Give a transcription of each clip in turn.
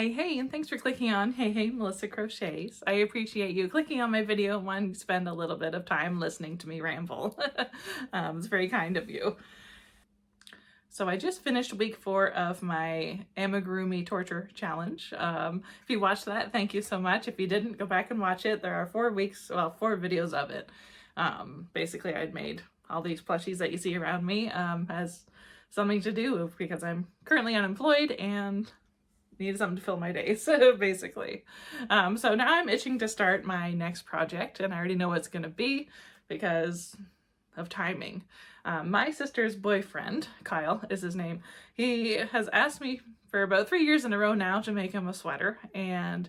Hey, and thanks for clicking on Hey, Melissa Crochets. I appreciate you clicking on my video and wanting to spend a little bit of time listening to me ramble. It's very kind of you. So I just finished week 4 of my amigurumi torture challenge. If you watched that, thank you so much. If you didn't, go back and watch it. There are 4 videos of it. Basically, I'd made all these plushies that you see around me as something to do because I'm currently unemployed and needed something to fill my days, basically. So now I'm itching to start my next project, and I already know what it's going to be because of timing. My sister's boyfriend, Kyle is his name, he has asked me for about 3 years in a row now to make him a sweater, and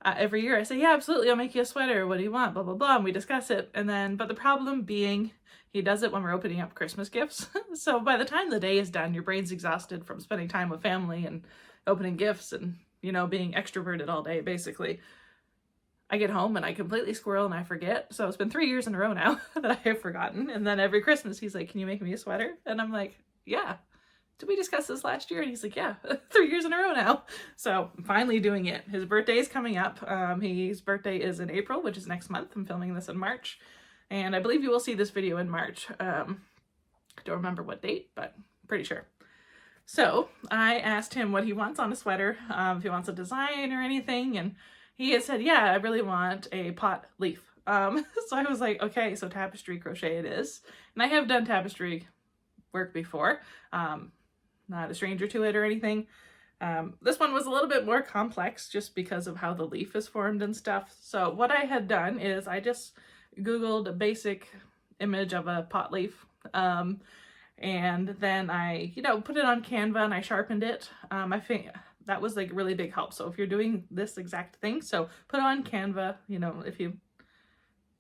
every year I say, yeah, absolutely, I'll make you a sweater. What do you want? Blah, blah, blah. And we discuss it. But the problem being he does it when we're opening up Christmas gifts. So by the time the day is done, your brain's exhausted from spending time with family and opening gifts and, being extroverted all day, basically. I get home and I completely squirrel and I forget. So it's been 3 years in a row now that I have forgotten. And then every Christmas he's like, can you make me a sweater? And I'm like, yeah. Did we discuss this last year? And he's like, yeah, 3 years in a row now. So I'm finally doing it. His birthday is coming up. His birthday is in April, which is next month. I'm filming this in March. And I believe you will see this video in March. Don't remember what date, but pretty sure. So I asked him what he wants on a sweater, if he wants a design or anything. And he had said, yeah, I really want a pot leaf. So I was like, okay, so tapestry crochet it is. And I have done tapestry work before. Not a stranger to it or anything. This one was a little bit more complex just because of how the leaf is formed and stuff. So what I had done is I just Googled a basic image of a pot leaf. And then I, put it on Canva and I sharpened it. I think that was like really big help. So if you're doing this exact thing, so put it on Canva, if you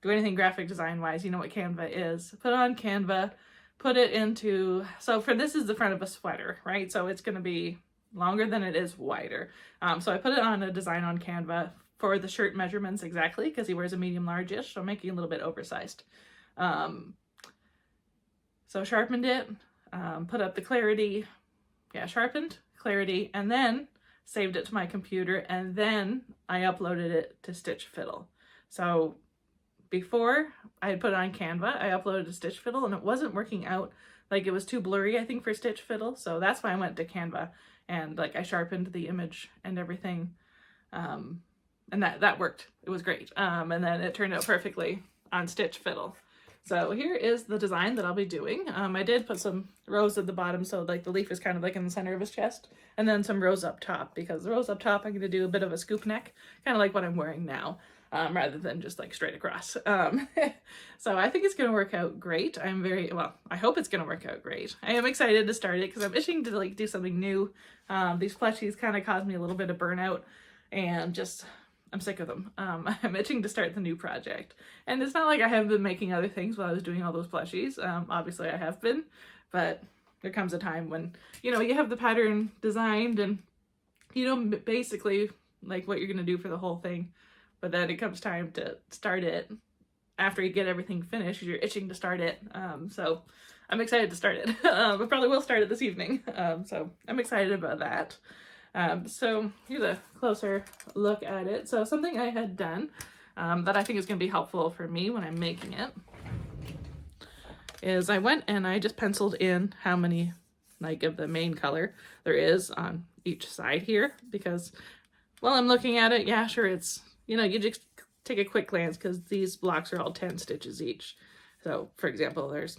do anything graphic design wise, you know what Canva is. Put it on Canva, put it into, so for this is the front of a sweater, right? So it's going to be longer than it is wider. So I put it on a design on Canva for the shirt measurements exactly, because he wears a medium large-ish, so I'm making it a little bit oversized. So sharpened it, put up the clarity, sharpened, clarity, and then saved it to my computer, and then I uploaded it to Stitch Fiddle. So before I had put it on Canva, I uploaded to Stitch Fiddle, and it wasn't working out. Like, it was too blurry, I think, for Stitch Fiddle, so that's why I went to Canva, and I sharpened the image and everything, and that worked. It was great, and then it turned out perfectly on Stitch Fiddle. So here is the design that I'll be doing. I did put some rows at the bottom, so the leaf is kind of in the center of his chest, and then some rows up top, because the rows up top I'm going to do a bit of a scoop neck, kind of like what I'm wearing now, rather than just straight across. So I think it's going to work out great. I hope it's going to work out great. I am excited to start it because I'm itching to do something new. These plushies kind of caused me a little bit of burnout, and I'm sick of them. I'm itching to start the new project. And it's not like I haven't been making other things while I was doing all those plushies. Obviously I have been, but there comes a time when, you have the pattern designed and, basically what you're going to do for the whole thing. But then it comes time to start it after you get everything finished. You're itching to start it. So I'm excited to start it. I probably will start it this evening. So I'm excited about that. So here's a closer look at it. So something I had done that I think is going to be helpful for me when I'm making it is I went and I just penciled in how many of the main color there is on each side here, because while I'm looking at it, yeah, sure, it's, you just take a quick glance because these blocks are all 10 stitches each. So for example, there's,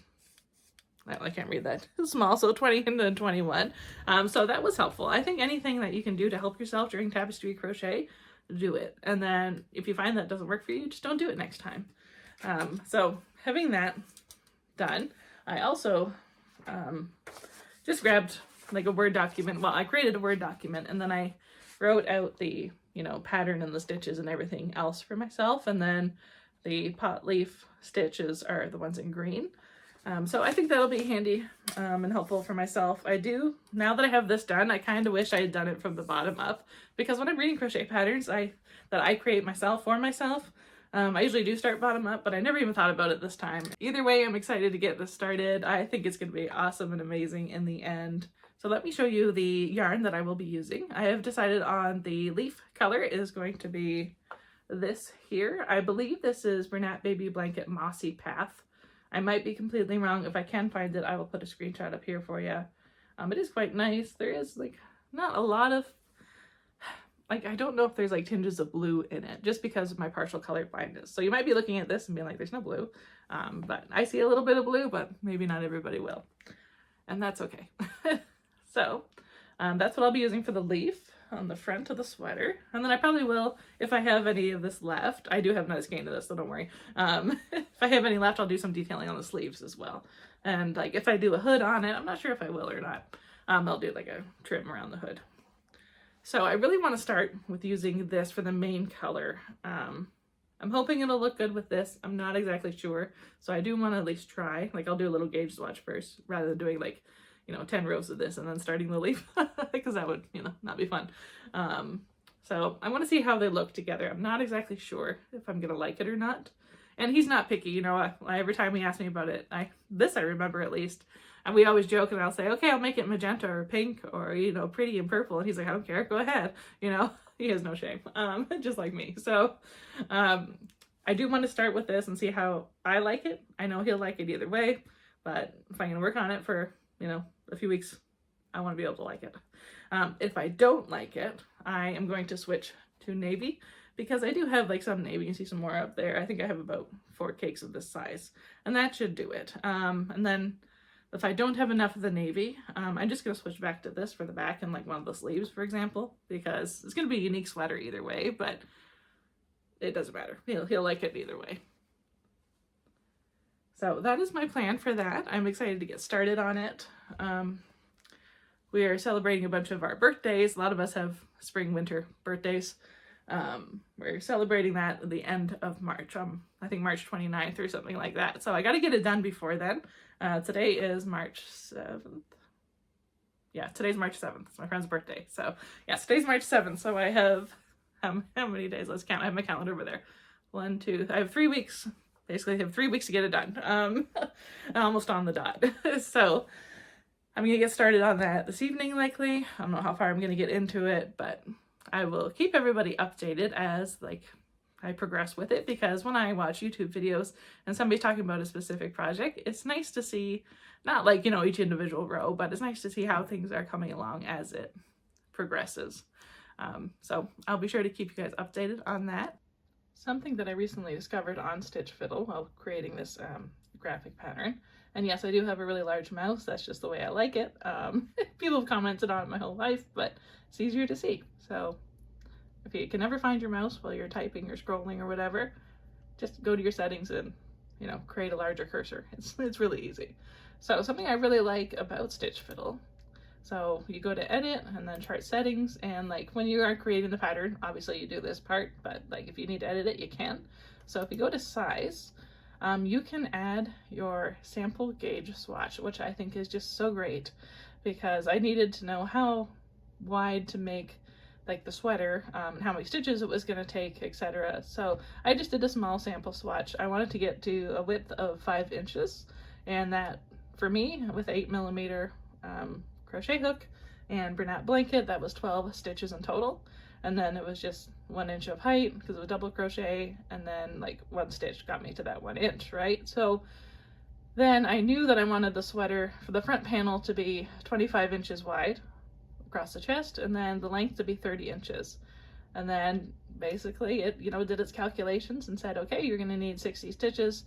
I can't read that, it's small, so 20 and then 21. So that was helpful. I think anything that you can do to help yourself during tapestry crochet, do it. And then if you find that doesn't work for you, just don't do it next time. So having that done, I also just grabbed a Word document. Well, I created a Word document and then I wrote out the, pattern and the stitches and everything else for myself. And then the pot leaf stitches are the ones in green. So I think that'll be handy and helpful for myself. Now that I have this done, I kind of wish I had done it from the bottom up, because when I'm reading crochet patterns that I create myself for myself, I usually do start bottom up, but I never even thought about it this time. Either way, I'm excited to get this started. I think it's going to be awesome and amazing in the end. So let me show you the yarn that I will be using. I have decided on the leaf color is going to be this here. I believe this is Bernat Baby Blanket Mossy Path. I might be completely wrong. If I can find it, I will put a screenshot up here for you. It is quite nice. There is like not a lot of, like, I don't know if there's like tinges of blue in it just because of my partial color blindness. So you might be looking at this and being like, there's no blue. But I see a little bit of blue, but maybe not everybody will. And that's okay. So that's what I'll be using for the leaf on the front of the sweater. And then I probably will, if I have any of this left. I do have another skein of this, so don't worry. If I have any left, I'll do some detailing on the sleeves as well. And like if I do a hood on it, I'm not sure if I will or not. I'll do like a trim around the hood. So I really want to start with using this for the main color. I'm hoping it'll look good with this. I'm not exactly sure. So I do want to at least try. Like I'll do a little gauge swatch first rather than doing like, 10 rows of this and then starting the leaf because that would, not be fun. So I want to see how they look together. I'm not exactly sure if I'm going to like it or not. And he's not picky, every time he asks me about it, I remember at least. And we always joke and I'll say, okay, I'll make it magenta or pink or, pretty and purple. And he's like, I don't care, go ahead. He has no shame, just like me. So I do want to start with this and see how I like it. I know he'll like it either way, but if I'm going to work on it for, a few weeks, I want to be able to like it. If I don't like it, I am going to switch to navy because I do have like some navy. You can see some more up there. I think I have about 4 cakes of this size and that should do it. And then if I don't have enough of the navy, I'm just going to switch back to this for the back and like one of the sleeves, for example, because it's going to be a unique sweater either way, but it doesn't matter. He'll like it either way. So that is my plan for that. I'm excited to get started on it. We are celebrating a bunch of our birthdays. A lot of us have spring, winter birthdays. We're celebrating that at the end of March. I think March 29th or something like that. So I got to get it done before then. Today is March 7th. Yeah, today's March 7th. It's my friend's birthday. So yes, today's March 7th. So I have, how many days? Let's count. I have my calendar over there. 1, 2, I have 3 weeks. Basically, I have 3 weeks to get it done. Almost on the dot. So I'm going to get started on that this evening, likely. I don't know how far I'm going to get into it, but I will keep everybody updated as I progress with it, because when I watch YouTube videos and somebody's talking about a specific project, it's nice to see, not like, each individual row, but it's nice to see how things are coming along as it progresses. So I'll be sure to keep you guys updated on that. Something that I recently discovered on Stitch Fiddle while creating this graphic pattern, and yes, I do have a really large mouse, that's just the way I like it. People have commented on it my whole life, but it's easier to see. So if you can never find your mouse while you're typing or scrolling or whatever, just go to your settings and, create a larger cursor. It's really easy. So something I really like about Stitch Fiddle, so you go to edit and then chart settings, and when you are creating the pattern, obviously you do this part, but if you need to edit it, you can. So if you go to size, you can add your sample gauge swatch, which I think is just so great, because I needed to know how wide to make the sweater, and how many stitches it was going to take, etc. So I just did a small sample swatch. I wanted to get to a width of 5 inches, and that for me, with 8mm crochet hook and Bernat blanket, that was 12 stitches in total. And then it was just 1 inch of height because it was double crochet, and then 1 stitch got me to that 1 inch, right? So then I knew that I wanted the sweater for the front panel to be 25 inches wide across the chest, and then the length to be 30 inches. And then basically it, did its calculations and said, okay, you're going to need 60 stitches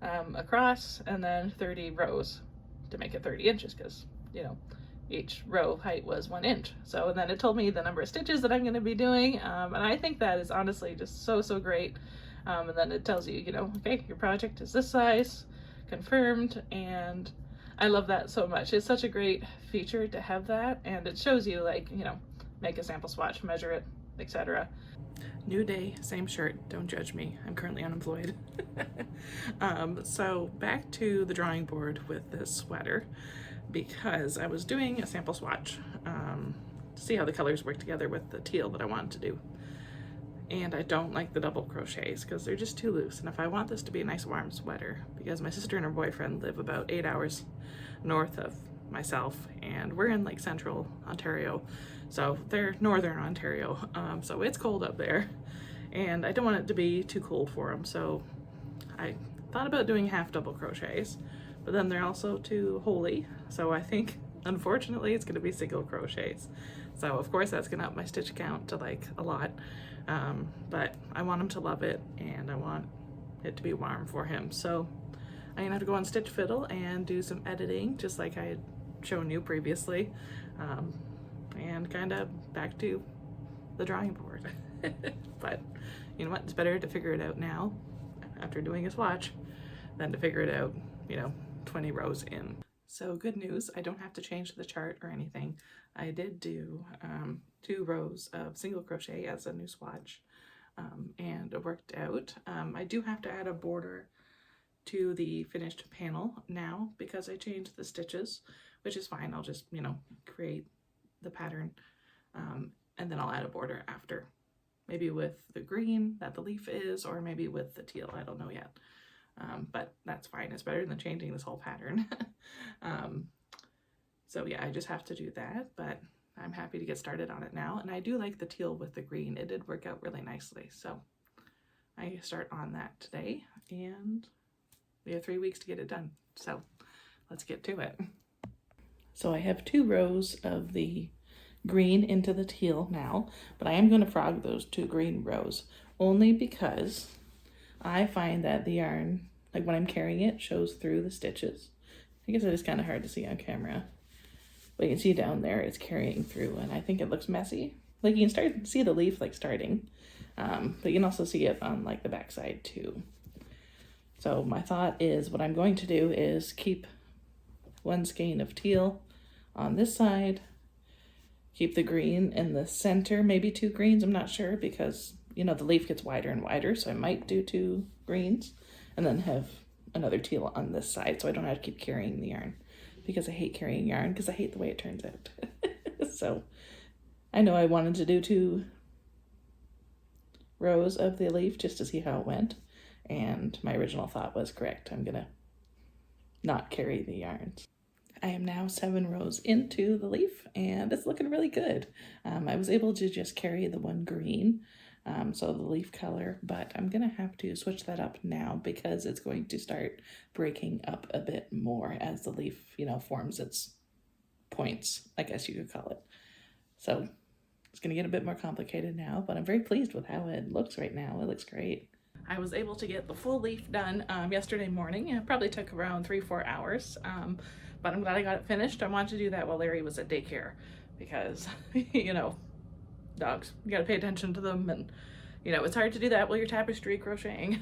across, and then 30 rows to make it 30 inches because, each row height was 1 inch. So, and then it told me the number of stitches that I'm going to be doing, and I think that is honestly just so great. And then it tells you, okay, your project is this size, confirmed, and I love that so much. It's such a great feature to have that, and it shows you make a sample swatch, measure it, etc. New day, same shirt, don't judge me. I'm currently unemployed. So back to the drawing board with this sweater, because I was doing a sample swatch to see how the colors work together with the teal that I wanted to do. And I don't like the double crochets because they're just too loose. And if I want this to be a nice warm sweater, because my sister and her boyfriend live about 8 hours north of myself, and we're in like central Ontario, so they're northern Ontario, so it's cold up there, and I don't want it to be too cold for them, so I thought about doing half double crochets, but then they're also too holey, so I think unfortunately it's going to be single crochets. So of course that's going to up my stitch count to like a lot, but I want him to love it, and I want it to be warm for him, so I'm gonna have to go on Stitch Fiddle and do some editing, just like I had shown you previously, and kind of back to the drawing board. But you know what, it's better to figure it out now after doing a swatch than to figure it out, you know, 20 rows in. So good news, I don't have to change the chart or anything. I did do 2 rows of single crochet as a new swatch, and it worked out. I do have to add a border to the finished panel now because I changed the stitches, which is fine. I'll just, you know, create the pattern, and then I'll add a border after, maybe with the green that the leaf is, or maybe with the teal, I don't know yet, but that's fine. It's better than changing this whole pattern. So yeah, I just have to do that, but I'm happy to get started on it now, and I do like the teal with the green. It did work out really nicely, so I start on that today, and we have 3 weeks to get it done, so let's get to it. So I have 2 rows of the green into the teal now, but I am going to frog those 2 green rows only because I find that the yarn, like when I'm carrying it, shows through the stitches. I guess it is kind of hard to see on camera, but you can see down there it's carrying through, and I think it looks messy. Like you can start to see the leaf like starting, but you can also see it on like the back side too. So my thought is what I'm going to do is keep 1 skein of teal on this side, keep the green in the center, maybe 2 greens, I'm not sure, because you know the leaf gets wider and wider, so I might do 2 greens, and then have another teal on this side so I don't have to keep carrying the yarn, because I hate carrying yarn because I hate the way it turns out. So I know I wanted to do 2 rows of the leaf just to see how it went, and my original thought was correct. I'm gonna not carry the yarns. I am now 7 rows into the leaf, and it's looking really good. I was able to just carry the 1 green, so the leaf color, but I'm gonna have to switch that up now because it's going to start breaking up a bit more as the leaf, you know, forms its points, I guess you could call it. So it's gonna get a bit more complicated now, but I'm very pleased with how it looks right now. It looks great. I was able to get the full leaf done yesterday morning. It probably took around 3-4 hours, but I'm glad I got it finished. I wanted to do that while Larry was at daycare because, you know, dogs, you gotta pay attention to them, and, you know, it's hard to do that while you're tapestry crocheting.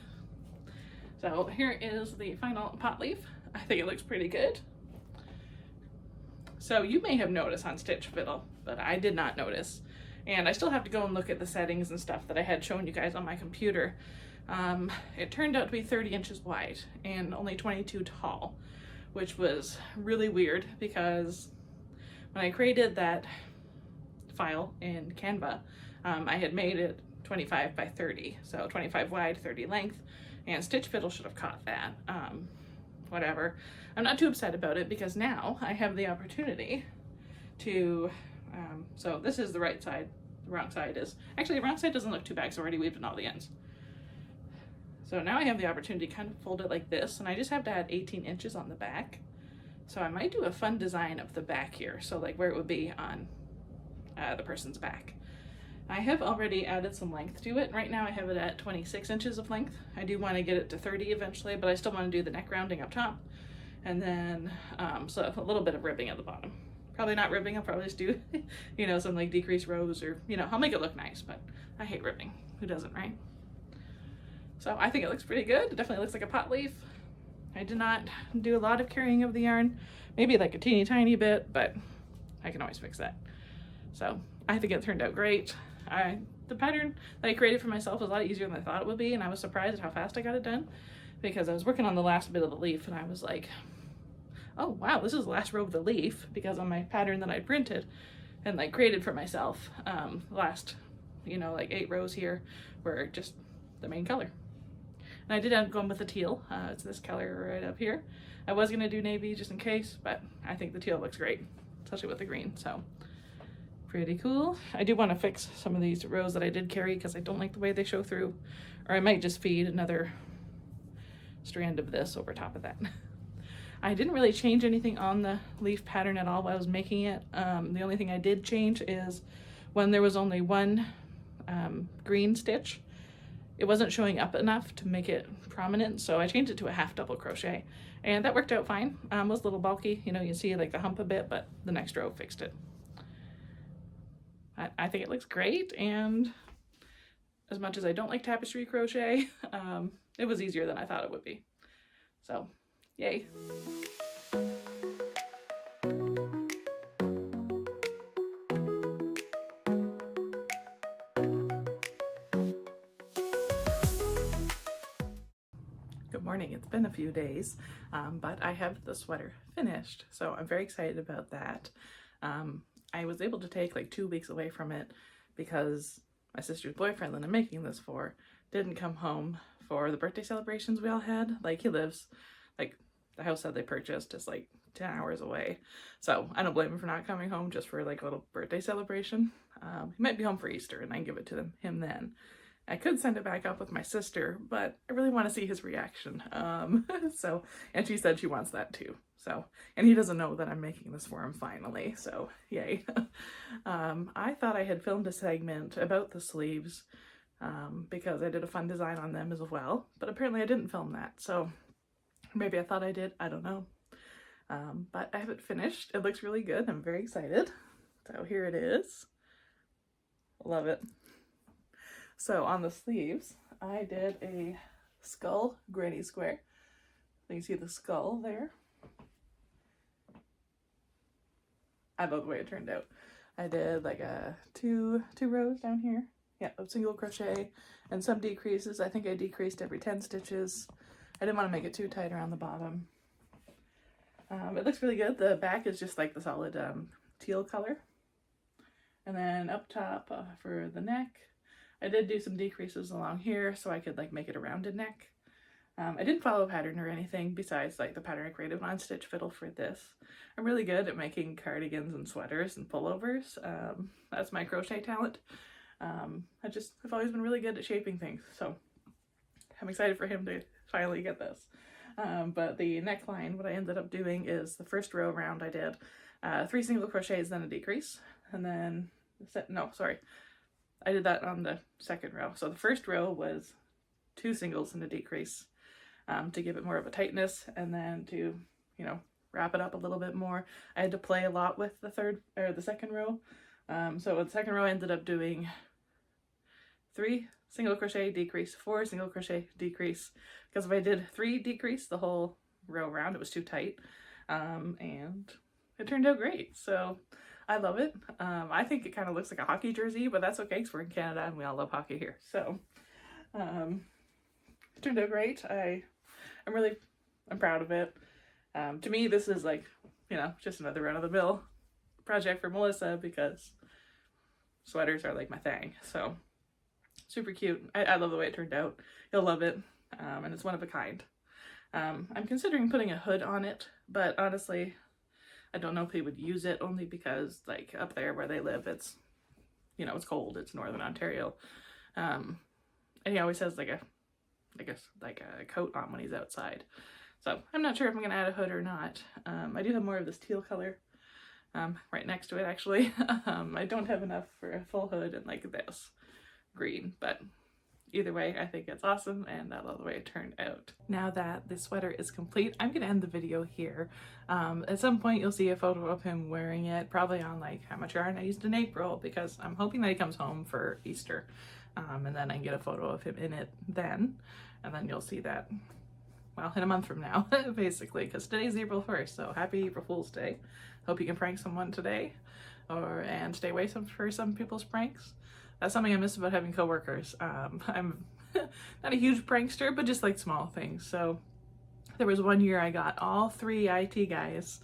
So here is the final pot leaf. I think it looks pretty good. So you may have noticed on Stitch Fiddle, but I did not notice. And I still have to go and look at the settings and stuff that I had shown you guys on my computer. It turned out to be 30 inches wide and only 22 tall, which was really weird because when I created that file in Canva, I had made it 25 by 30, so 25 wide, 30 length, and Stitch Fiddle should have caught that. Whatever. I'm not too upset about it because now I have the opportunity to, so this is the right side, the wrong side is, actually the wrong side doesn't look too bad because I already weaved in all the ends. So now I have the opportunity to kind of fold it like this, and I just have to add 18 inches on the back. So I might do a fun design of the back here, so like where it would be on the person's back. I have already added some length to it. Right now I have it at 26 inches of length. I do want to get it to 30 eventually, but I still want to do the neck rounding up top. And then, so a little bit of ribbing at the bottom. Probably not ribbing, I'll probably just do, you know, some like decreased rows, or, you know, I'll make it look nice, but I hate ribbing. Who doesn't, right? So I think it looks pretty good. It definitely looks like a pot leaf. I did not do a lot of carrying of the yarn, maybe like a teeny tiny bit, but I can always fix that. So I think it turned out great. The pattern that I created for myself was a lot easier than I thought it would be, and I was surprised at how fast I got it done because I was working on the last bit of the leaf and I was like, oh wow, this is the last row of the leaf, because on my pattern that I printed and like created for myself, last, you know, like 8 rows here were just the main color. And I did end up going with the teal. It's this color right up here. I was gonna do navy just in case, but I think the teal looks great, especially with the green, so pretty cool. I do want to fix some of these rows that I did carry because I don't like the way they show through, or I might just feed another strand of this over top of that. I didn't really change anything on the leaf pattern at all while I was making it. The only thing I did change is when there was only one green stitch, it wasn't showing up enough to make it prominent, so I changed it to a half double crochet, and that worked out fine. It was a little bulky, you know, you see like the hump a bit, but the next row fixed it. I think it looks great, and as much as I don't like tapestry crochet, it was easier than I thought it would be. So, yay. Good morning. It's been a few days, but I have the sweater finished, so I'm very excited about that. I was able to take like 2 weeks away from it because my sister's boyfriend that I'm making this for didn't come home for the birthday celebrations we all had. Like, he lives, like, the house that they purchased is like 10 hours away. So I don't blame him for not coming home just for like a little birthday celebration. He might be home for Easter and I can give it to him then. I could send it back up with my sister, but I really want to see his reaction. So, and she said she wants that too. So, and he doesn't know that I'm making this for him finally, so yay. I thought I had filmed a segment about the sleeves because I did a fun design on them as well, but apparently I didn't film that, so maybe I thought I did, I don't know. But I have it finished. It looks really good. I'm very excited. So here it is. Love it. So on the sleeves, I did a skull granny square. You can see the skull there. I love the way it turned out. I did like a two rows down here. Yeah, of single crochet and some decreases. I think I decreased every 10 stitches. I didn't want to make it too tight around the bottom. It looks really good. The back is just like the solid teal color. And then up top for the neck, I did do some decreases along here so I could like make it a rounded neck. I didn't follow a pattern or anything besides like the pattern I created on Stitch Fiddle for this. I'm really good at making cardigans and sweaters and pullovers. That's my crochet talent. I've always been really good at shaping things, so I'm excited for him to finally get this. But the neckline, what I ended up doing is the first row around I did 3 single crochets, then a decrease, and then I did that on the second row. So the first row was 2 singles and a decrease to give it more of a tightness, and then to, you know, wrap it up a little bit more. I had to play a lot with the second row. So the second row I ended up doing 3 single crochet decrease, 4 single crochet decrease, because if I did 3 decrease the whole row around, it was too tight, and it turned out great. So I love it. I think it kind of looks like a hockey jersey, but that's okay because we're in Canada and we all love hockey here. So it turned out great. I'm proud of it. To me, this is like, you know, just another run-of-the-mill project for Melissa because sweaters are like my thing. So super cute. I love the way it turned out. You'll love it. And it's one of a kind. I'm considering putting a hood on it, but honestly, I don't know if he would use it, only because like up there where they live, it's, you know, it's cold. It's Northern Ontario. And he always has like a coat on when he's outside. So I'm not sure if I'm gonna add a hood or not. I do have more of this teal color right next to it actually. I don't have enough for a full hood and like this green, but either way, I think it's awesome and I love the way it turned out. Now that the sweater is complete, I'm gonna end the video here. At some point you'll see a photo of him wearing it, probably on like how much yarn I used in April, because I'm hoping that he comes home for Easter. And then I can get a photo of him in it then, and then you'll see that, well, in a month from now, basically, because today's April 1st, so happy April Fool's Day. Hope you can prank someone today, and stay away for some people's pranks. That's something I miss about having coworkers. I'm not a huge prankster, but just like small things. So there was one year I got all 3 IT guys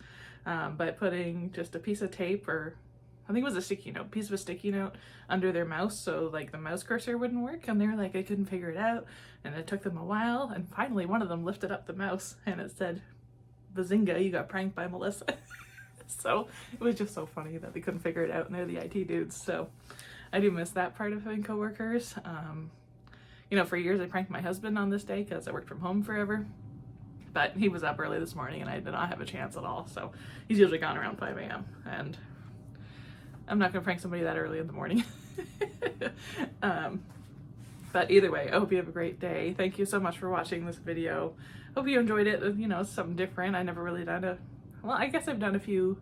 by putting just a piece of tape or I think it was a sticky note, piece of a sticky note under their mouse, so like the mouse cursor wouldn't work, and they were like, I couldn't figure it out, and it took them a while, and finally one of them lifted up the mouse and it said, "Bazinga, you got pranked by Melissa." So it was just so funny that they couldn't figure it out, and they're the IT dudes. So I do miss that part of having coworkers. You know, for years I pranked my husband on this day because I worked from home forever, but he was up early this morning and I did not have a chance at all. So he's usually gone around 5 a.m. and I'm not gonna prank somebody that early in the morning. But either way, I hope you have a great day. Thank you so much for watching this video. Hope you enjoyed it. You know, it's something different. I never really done well, I guess I've done a few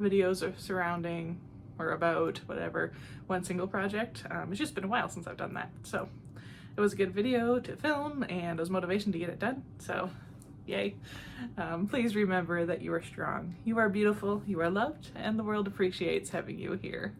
videos surrounding or about whatever one single project. It's just been a while since I've done that. So it was a good video to film and it was motivation to get it done. So yay. Please remember that you are strong, you are beautiful, you are loved, and the world appreciates having you here.